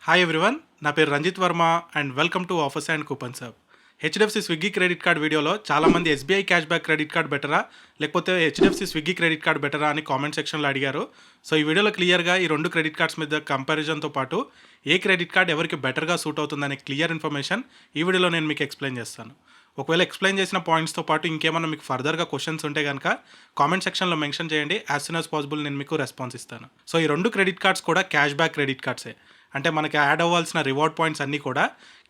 Hi everyone, నా పేరు Ranjith Varma and welcome to offers and coupons hub. HDFC Swiggy credit card వీడియోలో చాలామంది SBI cash back credit card బెటరా లేకపోతే హెచ్డిఎఫ్సి స్విగ్గీ క్రెడిట్ కార్డ్ బెటరా అని కామెంట్ సెక్షన్లో అడిగారు. సో ఈ వీడియోలో క్లియర్గా ఈ రెండు క్రెడిట్ కార్డ్స్ మీద కంపారిజన్తో పాటు ఏ క్రెడిట్ కార్డ్ ఎవరికి బెటర్గా సూట్ అవుతుందనే క్లియర్ ఇన్ఫర్మేషన్ ఈ వీడియోలో నేను మీకు ఎక్స్ప్లెయిన్ చేస్తాను. ఒకవేళ ఎక్స్ప్లెయిన్ చేసిన పాయింట్స్తో పాటు ఇంకేమైనా మీకు ఫర్దర్గా క్వశ్చన్స్ ఉంటే కనుక కామెంట్ సెక్షన్లో మెన్షన్ చేయండి. యాజ్ సూన్ యాజ్ పాసిబుల్ నేను మీకు రెస్పాన్స్ ఇస్తాను. సో ఈ రెండు క్రెడిట్ కార్డ్స్ కూడా క్యాష్ బ్యాక్ క్రెడిట్ కార్డ్సే. అంటే మనకి యాడ్ అవ్వాల్సిన రివార్డ్ పాయింట్స్ అన్నీ కూడా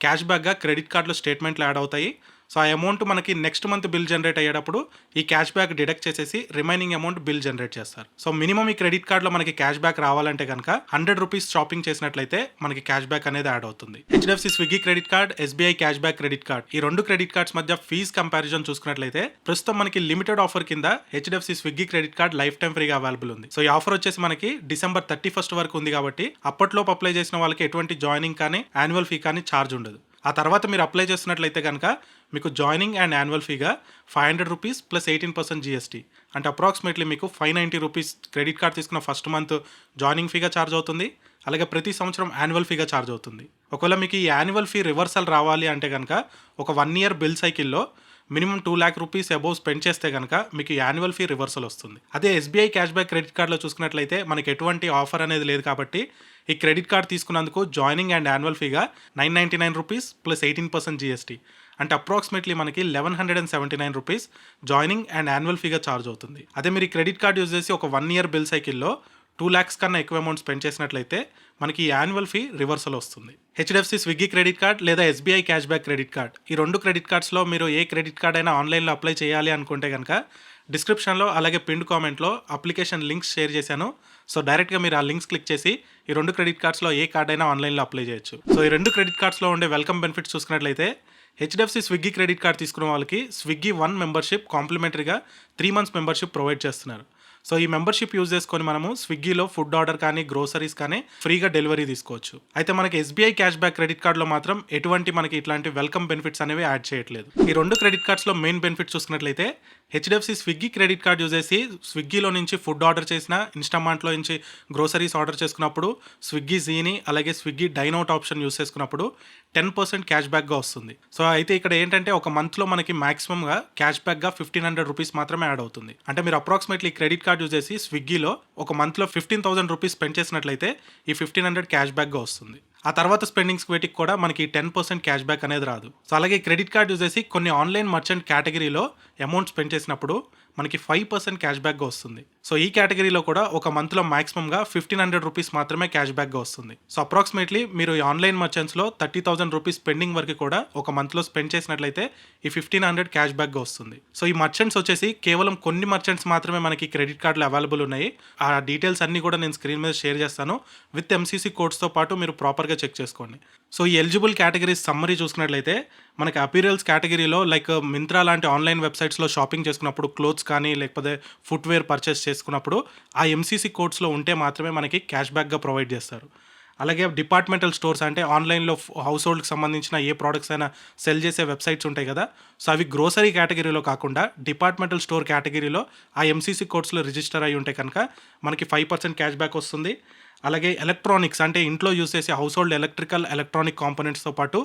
క్యాష్ బ్యాక్గా క్రెడిట్ కార్డులో స్టేట్మెంట్లు యాడ్ అవుతాయి. సో ఆ అమౌంట్ మనకి నెక్స్ట్ మంత్ బిల్ జనరేట్ అయ్యేటప్పుడు ఈ క్యాష్ బ్యాక్ డిడక్ట్ చేసేసి రిమైనింగ్ అమౌంట్ బిల్ జనరేట్ చేస్తారు. సో మినిమం ఈ క్రెడిట్ కార్డులో మనకి క్యాష్ బ్యాక్ రావాలంటే కనుక 100 రూపీస్ షాపింగ్ చేసినట్లయితే మనకి క్యాష్ బ్యాక్ అనేది యాడ్ అవుతుంది. HDFC Swiggy credit card, SBI cash back credit card, ఈ రెండు క్రెడిట్ కార్డ్స్ మధ్య ఫీజ్ కంపారిజన్ చూసుకున్నట్లయితే ప్రస్తుతం మనకి లిమిటెడ్ ఆఫర్ కింద HDFC Swiggy credit card life time ఫ్రీగా అవైలబుల్ ఉంది. సో ఈ ఆఫర్ వచ్చేసి మనకి December 31st వరకు ఉంది కాబట్టి అప్పట్లోపు అప్లై చేసిన వాళ్ళకి ఎటువంటి జాయినింగ్ కానీ యాన్యువల్ ఫీ కానీ ఛార్జ్ ఉండదు. ఆ తర్వాత మీరు అప్లై చేస్తున్నట్లయితే కనుక మీకు జాయినింగ్ అండ్ యాన్యువల్ ఫీగా 500 రూపీస్ ప్లస్ 18% జీఎస్టీ, అంటే అప్రాక్సిమేట్లీ మీకు 590 రూపీస్ క్రెడిట్ కార్డ్ తీసుకున్న ఫస్ట్ మంత్ జాయినింగ్ ఫీగా ఛార్జ్ అవుతుంది. అలాగే ప్రతి సంవత్సరం యాన్యువల్ ఫీగా ఛార్జ్ అవుతుంది. ఒకవేళ మీకు ఈ యాన్యువల్ ఫీ రివర్సల్ రావాలి అంటే కనుక ఒక 1 year బిల్ సైకిల్లో minimum 2 lakh rupees above spend చేస్తే కనుక మీకు యాన్యువల్ ఫీ రివర్సల్ వస్తుంది. అదే ఎస్బీఐ క్యాష్ బ్యాక్ క్రెడిట్ కార్డులో చూసుకున్నట్లయితే మనకి ఎటువంటి ఆఫర్ అనేది లేదు కాబట్టి ఈ క్రెడిట్ కార్డ్ తీసుకున్నందుకు జాయినింగ్ అండ్ యాన్యువల్ ఫీగా 999 రూపీస్ ప్లస్ 18% జీఎస్టీ, అంటే అప్రాక్సిమేట్లీ మనకి 1179 రూపీస్ జాయినింగ్ అండ్ యాన్యువల్ ఫీగా ఛార్జ్ అవుతుంది. అదే మీరు ఈ క్రెడిట్ కార్డ్ యూజ్ చేసి ఒక 1 year బిల్ సైకిల్లో 2 lakhs కన్నా ఎక్కువ అమౌంట్ స్పెండ్ చేసినట్లయితే మనకి యాన్యువల్ ఫీ రివర్సల్ వస్తుంది. హెచ్డిఎఫ్సి స్విగ్గీ క్రెడిట్ కార్డ్ లేదా SBI cash back credit card, ఈ రెండు క్రెడిట్ కార్డ్స్లో మీరు ఏ క్రెడిట్ కార్డ్ అయినా ఆన్లైన్లో అప్లై చేయాలి అనుకుంటే కనుక డిస్క్రిప్షన్లో అలాగే పిన్డ్ కామెంట్లో అప్లికేషన్ లింక్స్ షేర్ చేశాను. సో డైరెక్ట్గా మీరు ఆ లింక్స్ క్లిక్ చేసి ఈ రెండు క్రెడిట్ కార్డ్స్లో ఏ కార్డ్ అయినా ఆన్లైన్లో అప్లై చేయొచ్చు. సో ఈ రెండు క్రెడిట్ కార్డ్స్లో ఉండే వెల్కమ్ బెనిఫిట్స్ చూసుకున్నట్లయితే హెచ్డిఎఫ్సి స్విగ్గీ క్రెడిట్ కార్డ్ తీసుకున్న వాళ్ళకి స్విగ్గీ 1 మెంబర్షిప్ కాంప్లిమెంటరీగా 3 months మెంబర్షిప్ ప్రొవైడ్ చేస్తున్నారు. సో ఈ మెంబర్షిప్ యూజ్ చేసుకొని మనము స్విగ్గీలో ఫుడ్ ఆర్డర్ కానీ గ్రోసరీస్ కానీ ఫ్రీగా డెలివరీ తీసుకోవచ్చు. అయితే మనకి ఎస్బీఐ క్యాష్ బ్యాక్ క్రెడిట్ కార్డులో మాత్రం ఎటువంటి మనకి ఇట్లాంటి వెల్కమ్ బెనిఫిట్స్ అనేవి యాడ్ చేయట్లేదు. ఈ రెండు క్రెడిట్ కార్డ్స్లో మెయిన్ బెనిఫిట్స్ చూసుకున్నట్లయితే HDFC Swiggy credit card use చేసి స్విగ్గీలో నుంచి ఫుడ్ ఆర్డర్ చేసిన, ఇన్స్టామార్ట్లో నుంచి గ్రోసరీస్ ఆర్డర్ చేసుకున్నప్పుడు స్విగ్గీ జీని అలాగే స్విగ్గీ డైనౌట్ ఆప్షన్ యూజ్ చేసుకున్నప్పుడు 10% క్యాష్ బ్యాక్గా వస్తుంది. సో అయితే ఇక్కడ ఏంటంటే ఒక మంత్లో మనకి మాక్సిమంగా క్యాష్ బ్యాక్గా 1500 రూపీస్ మాత్రమే యాడ్ అవుతుంది. అంటే మీరు అప్రాక్సిమేట్లీ క్రెడిట్ కార్డ్ యూజ్ చేసి స్విగ్గీలో ఒక మంత్లో 15,000 రూపీస్ స్పెండ్ చేసినట్లయితే ఈ 1500 క్యాష్ బ్యాక్గా వస్తుంది. ఆ తర్వాత స్పెండింగ్స్ వీటికి కూడా మనకి 10% క్యాష్ బ్యాక్ అనేది రాదు. సో అలాగే క్రెడిట్ కార్డ్ యూజ్ చేసి కొన్ని ఆన్లైన్ మర్చెంట్ కేటగిరీలో అమౌంట్ స్పెండ్ చేసినప్పుడు మనకి 5% క్యాష్ బ్యాక్గా వస్తుంది. సో ఈ కేటగిరీలో కూడా ఒక మంత్లో మాక్సిమంగా 1500 రూపీస్ మాత్రమే క్యాష్ బ్యాక్గా వస్తుంది. సో అప్రాక్సిమేట్లీ మీరు ఈ ఆన్లైన్ మర్చెంట్స్లో 30,000 రూపీస్ స్పెండింగ్ వరకు కూడా ఒక మంత్లో స్పెండ్ చేసినట్లయితే ఈ 1500 క్యాష్ బ్యాక్గా వస్తుంది. సో ఈ మర్చెంట్స్ వచ్చేసి కేవలం కొన్ని మర్చెంట్స్ మాత్రమే మనకి క్రెడిట్ కార్డులు అవైలబుల్ ఉన్నాయి. ఆ డీటెయిల్స్ అన్నీ కూడా నేను స్క్రీన్ మీద షేర్ చేస్తాను. విత్ ఎంసీసీ కోడ్స్తో పాటు మీరు ప్రాపర్గా చెక్ చేసుకోండి. సో ఈ ఎలిజిబుల్ కేటగిరీస్ సమ్మరీ చూసుకున్నట్లయితే మనకి అపీరియల్స్ కేటగిరీలో లైక్ మింత్రా లాంటి ఆన్లైన్ వెబ్సైట్స్లో షాపింగ్ చేసుకున్నప్పుడు క్లోత్స్ కానీ లేకపోతే ఫుట్వేర్ పర్చేస్ చేసుకున్నప్పుడు ఆ ఎంసీసీ కోడ్స్లో ఉంటే మాత్రమే మనకి క్యాష్ బ్యాక్గా ప్రొవైడ్ చేస్తారు. అలాగే డిపార్ట్మెంటల్ స్టోర్స్ అంటే ఆన్లైన్లో హౌస్ హోల్డ్కి సంబంధించిన ఏ ప్రోడక్ట్స్ అయినా సెల్ చేసే వెబ్సైట్స్ ఉంటాయి కదా, సో అవి గ్రోసరీ కేటగిరీలో కాకుండా డిపార్ట్మెంటల్ స్టోర్ కేటగిరీలో ఆ ఎంసీసీ కోడ్స్లో రిజిస్టర్ అయ్యి ఉంటే కనుక మనకి 5% క్యాష్ బ్యాక్ వస్తుంది. అలాగే ఎలక్ట్రానిక్స్ అంటే ఇంట్లో యూస్ చేసే హౌస్ హోల్డ్ ఎలక్ట్రానిక్ కాంపోనెంట్స్తో పాటు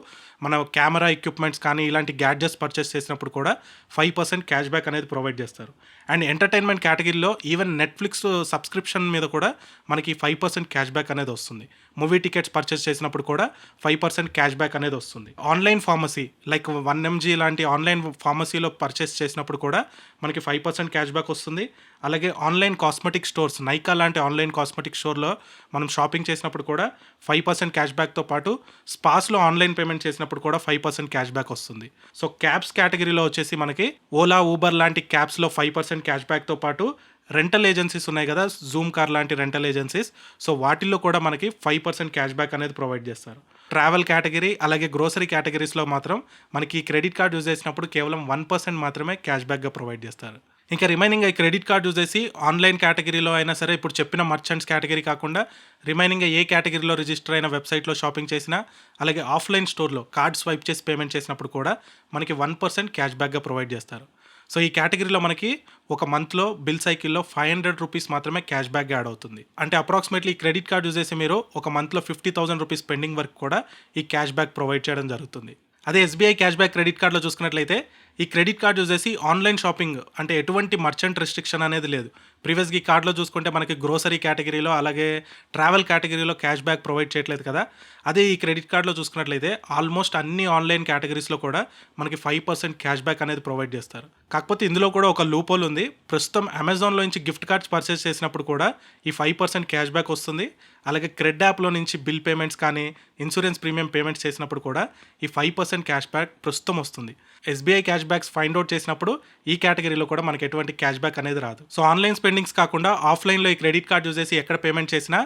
మన కెమెరా ఎక్విప్మెంట్స్ కానీ ఇలాంటి గ్యాడ్జెట్స్ పర్చేస్ చేసినప్పుడు కూడా 5% క్యాష్ బ్యాక్ అనేది ప్రొవైడ్ చేస్తారు. అండ్ ఎంటర్టైన్మెంట్ కేటగిరీలో ఈవెన్ నెట్ఫ్లిక్స్ సబ్స్క్రిప్షన్ మీద కూడా మనకి 5% క్యాష్ బ్యాక్ అనేది వస్తుంది. మూవీ టికెట్స్ పర్చేస్ చేసినప్పుడు కూడా 5% క్యాష్ బ్యాక్ అనేది వస్తుంది. ఆన్లైన్ ఫార్మసీ లైక్ 1mg లాంటి ఆన్లైన్ ఫార్మసీలో పర్చేస్ చేసినప్పుడు కూడా మనకి 5% క్యాష్ బ్యాక్ వస్తుంది. అలాగే ఆన్లైన్ కాస్మెటిక్ స్టోర్స్ నైకా లాంటి ఆన్లైన్ కాస్మెటిక్ స్టోర్లో మనం షాపింగ్ చేసినప్పుడు కూడా 5% క్యాష్ బ్యాక్తో పాటు స్పాస్లో ఆన్లైన్ పేమెంట్ చేసినప్పుడు కూడా 5% క్యాష్ బ్యాక్ వస్తుంది. సో క్యాబ్స్ కేటగిరీలో వచ్చేసి మనకి ఓలా, ఊబర్ లాంటి క్యాబ్స్లో 5% క్యాష్ బ్యాక్తో పాటు రెంటల్ ఏజెన్సీస్ ఉన్నాయి కదా, జూమ్ కార్ లాంటి రెంటల్ ఏజెన్సీస్, సో వాటిల్లో కూడా మనకి 5% క్యాష్ బ్యాక్ అనేది ప్రొవైడ్ చేస్తారు. ట్రావెల్ కేటగిరీ అలాగే గ్రోసరీ కేటగిరీస్లో మాత్రం మనకి క్రెడిట్ కార్డ్ యూజ్ చేసినప్పుడు కేవలం 1% మాత్రమే క్యాష్ బ్యాక్గా ప్రొవైడ్ చేస్తారు. ఇంకా రిమైనింగ్ ఈ క్రెడిట్ కార్డ్ యూజ్ చేసి ఆన్లైన్ కేటగిరీలో అయినా సరే ఇప్పుడు చెప్పిన మర్చెంట్స్ కేటగిరీ కాకుండా రిమైనింగ్ ఏ కేటగిరీలో రిజిస్టర్ అయిన వెబ్సైట్లో షాపింగ్ చేసినా అలాగే ఆఫ్లైన్ స్టోర్లో కార్డ్ స్వైప్ చేసి పేమెంట్ చేసినప్పుడు కూడా మనకి 1% క్యాష్ బ్యాక్గా ప్రొవైడ్ చేస్తారు. సో ఈ కేటగిరీలో మనకి ఒక మంత్లో బిల్ సైకిల్లో ₹500 మాత్రమే క్యాష్ బ్యాక్ యాడ్ అవుతుంది. అంటే అప్రాక్సిమేట్లీ ఈ క్రెడిట్ కార్డ్ యూజ్ చేసి మీరు ఒక మంత్లో ₹50,000 పెండింగ్ వరకు కూడా ఈ క్యాష్ బ్యాక్ ప్రొవైడ్ చేయడం జరుగుతుంది. అదే ఎస్బీఐ క్యాష్ బ్యాక్ క్రెడిట్ కార్డ్లో చూసుకున్నట్లయితే ఈ క్రెడిట్ కార్డ్ యూజ్ చేసి ఆన్లైన్ షాపింగ్ అంటే ఎటువంటి మర్చెంట్ రెస్ట్రిక్షన్ అనేది లేదు. ప్రీవియస్గా ఈ కార్డులో చూసుకుంటే మనకి గ్రోసరీ కేటగిరీలో అలాగే ట్రావెల్ కేటగిరీలో క్యాష్ బ్యాక్ ప్రొవైడ్ చేయట్లేదు కదా. అదే ఈ క్రెడిట్ కార్డులో చూసుకున్నట్లయితే ఆల్మోస్ట్ అన్ని ఆన్లైన్ కేటగిరీస్లో కూడా మనకి 5% క్యాష్ బ్యాక్ అనేది ప్రొవైడ్ చేస్తారు. కాకపోతే ఇందులో కూడా ఒక లూప్ హోల్ ఉంది. ప్రస్తుతం అమెజాన్లో నుంచి గిఫ్ట్ కార్డ్స్ పర్చేస్ చేసినప్పుడు కూడా ఈ 5% క్యాష్ బ్యాక్ వస్తుంది. అలాగే క్రెడ్ యాప్లో నుంచి బిల్ పేమెంట్స్ కానీ ఇన్సూరెన్స్ ప్రీమియం పేమెంట్స్ చేసినప్పుడు కూడా ఈ 5% క్యాష్ బ్యాక్ ప్రస్తుతం వస్తుంది. SBI cash backs find out చేసినప్పుడు ఈ కేటగిరీలో కూడా మనకి ఎటువంటి క్యాష్ బ్యాక్ అనేది రాదు. సో ఆన్లైన్ స్పెండింగ్స్ కాకుండా ఆఫ్లైన్లో ఈ క్రెడిట్ కార్డ్ యూజ్ చేసి ఎక్కడ పేమెంట్ చేసినా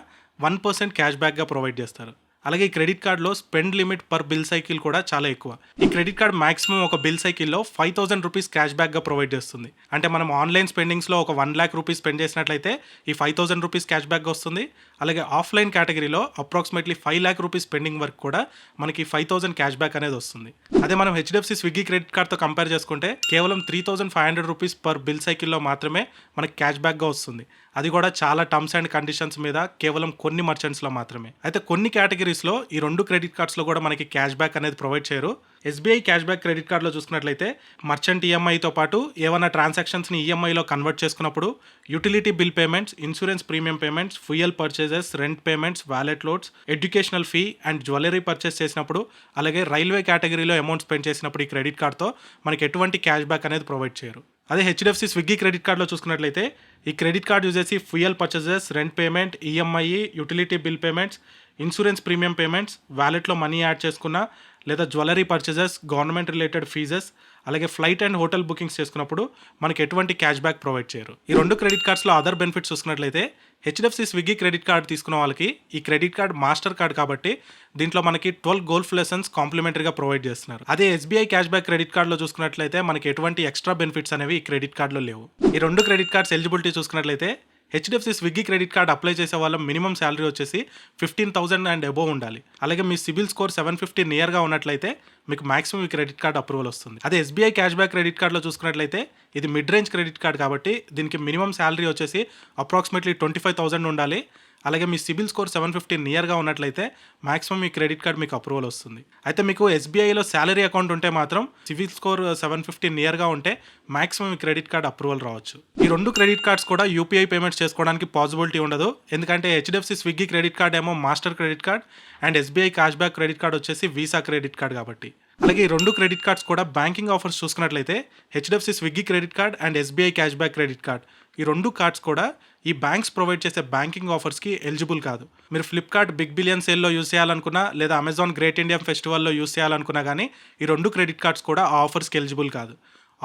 1% క్యాష్ బ్యాక్గా ప్రొవైడ్ చేస్తారు. అలాగే ఈ క్రెడిట్ కార్డ్లో spend limit per bill cycle కూడా చాలా ఎక్కువ. ఈ క్రెడిట్ కార్డ్ మాక్సిమం ఒక బిల్ సైకిల్లో ₹5,000 క్యాష్ బ్యాక్గా ప్రొవైడ్ చేస్తుంది. అంటే మనం ఆన్లైన్ స్పెండింగ్స్లో ఒక ₹1,00,000 స్పెండ్ చేసినట్లయితే ఈ ₹5,000 క్యాష్ బ్యాక్ వస్తుంది. అలాగే ఆఫ్లైన్ కేటగిరీలో అప్రాక్సిమేట్లీ ₹5,00,000 స్పెండింగ్ వరకు కూడా మనకి 5,000 క్యాష్ బ్యాక్ అనేది వస్తుంది. అదే మనం హెచ్డిఎఫ్సి స్విగ్గీ క్రెడిట్ కార్డ్తో కంపేర్ చేసుకుంటే కేవలం ₹3,500 పర్ బిల్ సైకిల్లో మాత్రమే మనకి క్యాష్ బ్యాక్గా వస్తుంది. అది కూడా చాలా టర్మ్స్ అండ్ కండిషన్స్ మీద కేవలం కొన్ని మర్చెంట్స్లో మాత్రమే. అయితే కొన్ని కేటగిరీస్లో ఈ 2 క్రెడిట్ కార్డ్స్లో కూడా మనకి క్యాష్ బ్యాక్ అనేది ప్రొవైడ్ చేయరు. ఎస్బీఐ క్యాష్ బ్యాక్ క్రెడిట్ కార్డులో చూసుకున్నట్లయితే మర్చెంట్ ఈఎంఐతో పాటు ఏమైనా ట్రాన్సాక్షన్స్ని ఈఎంఐలో కన్వర్ట్ చేసుకున్నప్పుడు utility bill payments, insurance premium payments, fuel purchases, rent payments, wallet loads, educational fee and jewellery purchase చేసినప్పుడు అలాగే రైల్వే కేటగిరీలో అమౌంట్ స్పెండ్ చేసినప్పుడు ఈ క్రెడిట్ కార్డ్తో మనకి ఎటువంటి క్యాష్ బ్యాక్ అనేది ప్రొవైడ్ చేయరు. అదే హెచ్డిఎఫ్సి స్విగ్గీ క్రెడిట్ కార్డులో చూసుకున్నట్లయితే ఈ క్రెడిట్ కార్డ్ యూజ్ చేసి fuel purchases, rent payment, EMI, utility bill payments, insurance premium payments, వ్యాలెట్లో మనీ యాడ్ చేసుకున్న లేదా jewellery purchases, government related fees అలాగే ఫ్లైట్ అండ్ హోటల్ బుకింగ్స్ చేసుకున్నప్పుడు మనకి ఎటువంటి క్యాష్ బ్యాక్ ప్రొవైడ్ చేయరు. ఈ 2 క్రెడిట్ కార్డ్స్లో అదర్ బెనిఫిట్స్ చూసుకున్నట్లయితే హెచ్డిఎఫ్సి స్విగ్గీ క్రెడిట్ కార్డ్ తీసుకున్న వాళ్ళకి ఈ క్రెడిట్ కార్డ్ మాస్టర్ కార్డ్ కాబట్టి దీంట్లో మనకి 12 గోల్ఫ్ లెసన్స్ కాంప్లిమెంటరీగా ప్రొవైడ్ చేస్తున్నారు. అదే ఎస్బీఐ క్యాష్ బ్యాక్ క్రెడిట్ కార్డులో చూసుకున్నట్లయితే మనకి ఎటువంటి ఎక్స్ట్రా బెనిఫిట్స్ అనేవి ఈ క్రెడిట్ కార్డులో లేవు. ఈ 2 క్రెడిట్ కార్డ్స్ ఎలిజిబిలిటీ చూసుకున్నట్లయితే HDFC Swiggy credit card apply చేసే వాళ్ళ మినిమం శాలరీ వచ్చేసి 15,000 అండ్ అబోవ్ ఉండాలి. అలాగే మీ సిబిల్ స్కోర్ 750 నియర్గా ఉన్నట్లయితే మీకు మాక్సిమం ఈ క్రెడిట్ కార్డ్ అప్రూవల్ వస్తుంది. అదే ఎస్బీఐ క్యాష్ బ్యాక్ క్రెడిట్ కార్డులో చూసుకున్నట్లయితే ఇది మిడ్ రేంజ్ క్రెడిట్ కార్డ్ కాబట్టి దీనికి మినిమం శాలరీ వచ్చేసి అప్రాక్సిమేట్లీ 25,000 ఉండాలి. అలాగే మీ సిబిల్ స్కోర్ 750 నియర్గా ఉన్నట్లయితే మాక్సిమం మీ క్రెడిట్ కార్డ్ మీకు అప్రూవల్ వస్తుంది. అయితే మీకు ఎస్బీఐలో శాలరీ అకౌంట్ ఉంటే మాత్రం సిబిల్ స్కోర్ 750 నియర్గా ఉంటే మాక్సిమం మీ క్రెడిట్ కార్డ్ అప్రూవల్ రావచ్చు. ఈ 2 క్రెడిట్ కార్డ్స్ కూడా యూపీఐ పేమెంట్స్ చేసుకోవడానికి పాసిబిలిటీ ఉండదు. ఎందుకంటే హెచ్డిఎఫ్సి స్విగ్గీ క్రెడిట్ కార్డ్ ఏమో master credit card and SBI cash back credit card వచ్చేసి వీసా క్రెడిట్ కార్డ్ కాబట్టి. అలాగే ఈ 2 క్రెడిట్ కార్డ్స్ కూడా బ్యాంకింగ్ ఆఫర్స్ చూసుకున్నట్లయితే HDFC Swiggy credit card and SBI cash back credit card ఈ 2 కార్డ్స్ కూడా ఈ బ్యాంక్స్ ప్రొవైడ్ చేసే బ్యాంకింగ్ ఆఫర్స్కి ఎలిజిబుల్ కాదు. మీరు ఫ్లిప్కార్ట్ బిగ్ బిలియన్ సేల్లో యూస్ చేయాలనుకున్నా లేదా అమెజాన్ గ్రేట్ ఇండియా ఫెస్టివల్లో యూస్ చేయాలనుకున్నా కానీ ఈ 2 క్రెడిట్ కార్డ్స్ కూడా ఆ ఆఫర్స్కి ఎలిజిబుల్ కాదు.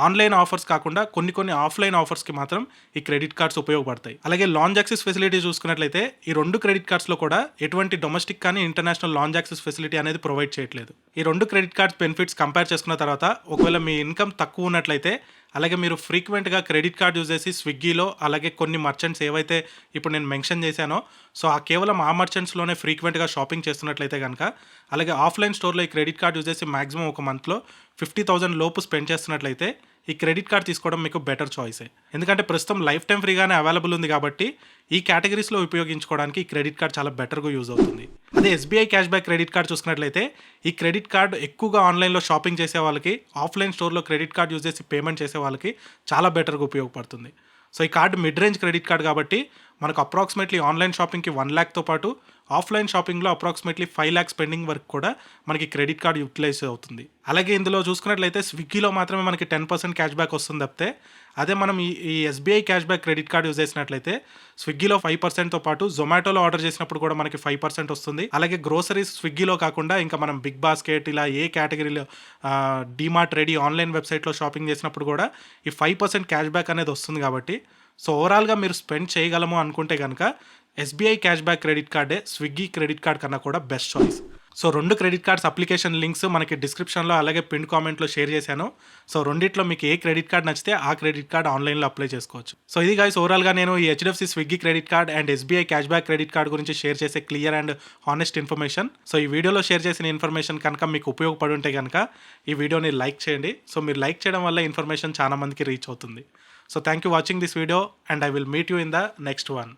ఆన్లైన్ ఆఫర్స్ కాకుండా కొన్ని ఆఫ్లైన్ ఆఫర్స్కి మాత్రం ఈ క్రెడిట్ కార్డ్స్ ఉపయోగపడతాయి. అలాగే లాంజ్ యాక్సెస్ ఫెసిలిటీ చూసుకున్నట్లయితే ఈ 2 క్రెడిట్ కార్డ్స్లో కూడా ఎటువంటి డొమెస్టిక్ కానీ ఇంటర్నేషనల్ లాంజ్ యాక్సెస్ ఫెసిలిటీ అనేది ప్రొవైడ్ చేయట్లేదు. ఈ 2 క్రెడిట్ కార్డ్స్ బెనిఫిట్స్ కంపేర్ చేసుకున్న తర్వాత ఒకవేళ మీ ఇన్కమ్ తక్కువ ఉన్నట్లయితే అలాగే మీరు ఫ్రీక్వెంట్గా క్రెడిట్ కార్డ్ యూజ్ చేసి స్విగ్గీలో అలాగే కొన్ని మర్చెంట్స్ ఏవైతే ఇప్పుడు నేను మెన్షన్ చేశానో సో కేవలం ఆ మర్చెంట్స్లోనే ఫ్రీక్వెంట్గా షాపింగ్ చేస్తున్నట్లయితే కనుక అలాగే ఆఫ్లైన్ స్టోర్లో ఈ క్రెడిట్ కార్డ్ యూజ్ చేసి మాక్సిమం ఒక మంత్లో 50,000 లోపు స్పెండ్ చేస్తున్నట్లయితే ఈ క్రెడిట్ కార్డ్ తీసుకోవడం మీకు బెటర్ చాయిసే. ఎందుకంటే ప్రస్తుతం లైఫ్ టైం ఫ్రీగానే అవైలబుల్ ఉంది కాబట్టి ఈ కేటగిరీస్లో ఉపయోగించుకోవడానికి ఈ క్రెడిట్ కార్డ్ చాలా బెటర్గా యూజ్ అవుతుంది. అదే SBI cash back credit card చూసుకున్నట్లయితే ఈ క్రెడిట్ కార్డ్ ఎక్కువగా ఆన్లైన్లో షాపింగ్ చేసే వాళ్ళకి ఆఫ్లైన్ స్టోర్లో క్రెడిట్ కార్డ్ యూజ్ చేసి పేమెంట్ చేసే వాళ్ళకి చాలా బెటర్గా ఉపయోగపడుతుంది. సో ఈ card mid range credit card కాబట్టి మనకు అప్రాక్సిమేట్లీ ఆన్లైన్ షాపింగ్కి 1,00,000తో పాటు ఆఫ్లైన్ షాపింగ్లో అప్రాక్సిమేట్లీ 5,00,000 స్పెండింగ్ వరకు కూడా మనకి క్రెడిట్ కార్డ్ యూటిలైజ్ అవుతుంది. అలాగే ఇందులో చూసుకున్నట్లయితే స్విగ్గీలో మాత్రమే మనకి 10% క్యాష్ బ్యాక్ వస్తుంది తప్పితే అదే మనం ఈ SBI cash back credit card use చేసినట్లయితే స్విగ్గీలో 5%తో పాటు జొమాటోలో ఆర్డర్ చేసినప్పుడు కూడా మనకి 5% వస్తుంది. అలాగే గ్రోసరీస్ స్విగ్గీలో కాకుండా ఇంకా మనం బిగ్ బాస్కెట్ ఇలా ఏ కేటగిరీలో డీమార్ట్ రెడీ ఆన్లైన్ వెబ్సైట్లో షాపింగ్ చేసినప్పుడు కూడా ఈ 5% క్యాష్ బ్యాక్ అనేది వస్తుంది కాబట్టి సో ఓవరాల్గా మీరు స్పెండ్ చేయగలము అనుకుంటే కనుక ఎస్బీఐ క్యాష్ బ్యాక్ క్రెడిట్ కార్డే స్విగ్గీ క్రెడిట్ కార్డ్ కన్నా కూడా best choice. So 2 credit cards application links మనకి డిస్క్రిప్షన్‌లో అలాగే పిన్ కామెంట్‌లో షేర్ చేశాను. సో రెండిట్లో మీకు ఏ క్రెడిట్ కార్డ్ నచ్చితే ఆ క్రెడిట్ కార్డ్ ఆన్‌లైన్‌లో అప్లై చేసుకోవచ్చు. సో ఇది గైస్ ఓవరాల్‌గా నేను ఈ HDFC Swiggy credit card and SBI cash back credit card గురించి షేర్ చేసే clear and honest information. So ఈ వీడియోలో షేర్ చేసిన ఇన్ఫర్మేషన్ కనుక మీకు ఉపయోగపడి ఉంటే గనుక ఈ వీడియోని లైక్ చేయండి. సో మీరు లైక్ చేయడం వల్ల ఇన్ఫర్మేషన్ చాలా మందికి రీచ్ అవుతుంది. So thank you watching this video and I will meet you in the next one.